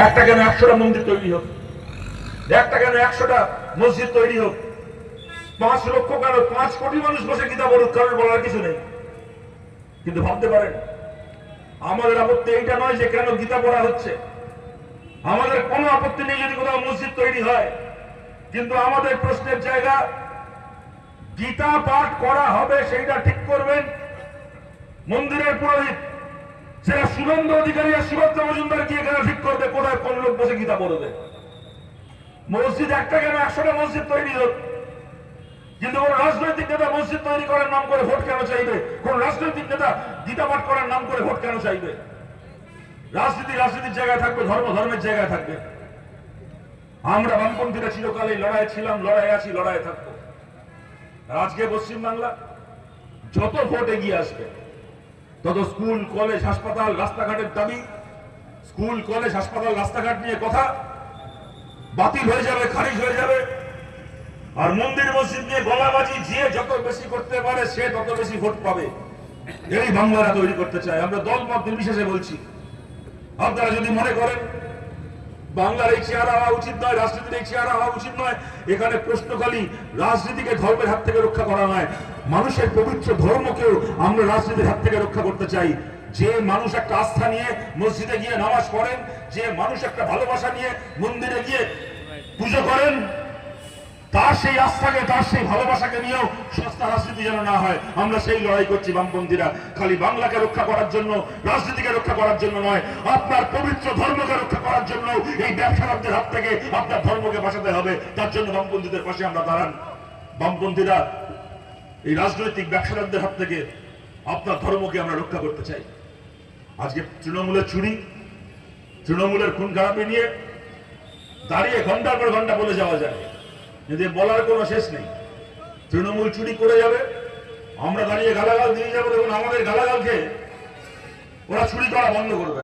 একটা কেন 100টা মন্দির তৈরি হোক, একটা কেন 100টা মসজিদ তৈরি হোক, 5 লক্ষ কেন 5 কোটি মানুষ বসে গীতা পড়ুক, কারোর বলার কিছু নেই। কিন্তু ভাবতে পারেন আমাদের আপত্তি এইটা নয় যে কেন গীতা পড়া হচ্ছে, আমাদের কোনো আপত্তি নেই যদি কোথাও মসজিদ তৈরি হয়, কিন্তু আমাদের প্রশ্নের জায়গা গীতা পাঠ করা হবে সেইটা ঠিক করবেন মন্দিরের পুরোহিত, সেটা সুনন্দ অধিকারী আর সুভদ্রা মজুমদার গিয়ে কেন ঠিক করবে কোথায় কোন লোক বসে গীতা পড়বে। মসজিদ একটা কেন 100টা মসজিদ তৈরি হোক, কিন্তু কোন রাজনৈতিক নেতা মসজিদ তৈরি করার নাম করে ভোট কেন চাইবে? কোন রাজনৈতিক নেতা গীতা পাঠ করার নাম করে ভোট কেন চাইবে? রাজনীতি রাজনীতির জায়গায় থাকবে, ধর্ম ধর্মের জায়গায় থাকবে। আমরা বামপন্থীরা চিরকালে লড়াই ছিলাম, লড়াই আছি, লড়াই থাকবো। আজকে পশ্চিমবাংলা যত ভোট এগিয়ে আসবে তত স্কুল কলেজ হাসপাতাল রাস্তাঘাটের দাবি, স্কুল কলেজ হাসপাতাল রাস্তাঘাট নিয়ে কথা বাতিল হয়ে যাবে, খারিজ হয়ে যাবে। আর মন্দির মসজিদ নিয়ে গলাবাজি যে যত বেশি করতে পারে সে তত বেশি ভোট পাবে। এই বাংলারা তৈরি করতে চায়। আমরা দল মত নির্বিশেষে বলছি, আপনারা যদি মনে করেন বাংলার এই চেহারা হওয়া উচিত নয়, রাজনীতির এই চেহারা হওয়া উচিত নয়, এখানে প্রশ্নকালী রাজনীতিকে ধর্মের হাত থেকে রক্ষা করা নয়, মানুষের পবিত্র ধর্মকেও আমরা রাজনীতির হাত থেকে রক্ষা করতে চাই। যে মানুষ একটা আস্থা নিয়ে মসজিদে গিয়ে নামাজ পড়েন, যে মানুষ একটা ভালোবাসা নিয়ে মন্দিরে গিয়ে পুজো করেন, তার সেই আস্থাকে তার সেই ভালোবাসাকে নিয়েও সস্তা রাজনীতি যেন না হয়, আমরা সেই লড়াই করছি বামপন্থীরা। খালি বাংলাকে রক্ষা করার জন্য, রাজনীতিকে রক্ষা করার জন্য নয়, আপনার পবিত্র ধর্মকে রক্ষা করার জন্য এই ব্যবসায়ীদের হাত থেকে আপনার ধর্মকে বাঁচাতে হবে। তার জন্য বামপন্থীদের পাশে আমরা দাঁড়ান। বামপন্থীরা এই রাজনৈতিক ব্যবসায়ীদের হাত থেকে আপনার ধর্মকে আমরা রক্ষা করতে চাই। আজকে তৃণমূলের চুরি, তৃণমূলের খুন খারাপি নিয়ে দাঁড়িয়ে ঘন্টার পর ঘন্টা বলে যাওয়া যায়, যদি বলার কোনো শেষ নেই। তৃণমূল চুরি করে যাবে, আমরা দাঁড়িয়ে গালাগাল দিয়ে যাবো, দেখুন আমাদের গালাগালকে ওরা চুরি করা বন্ধ করবে।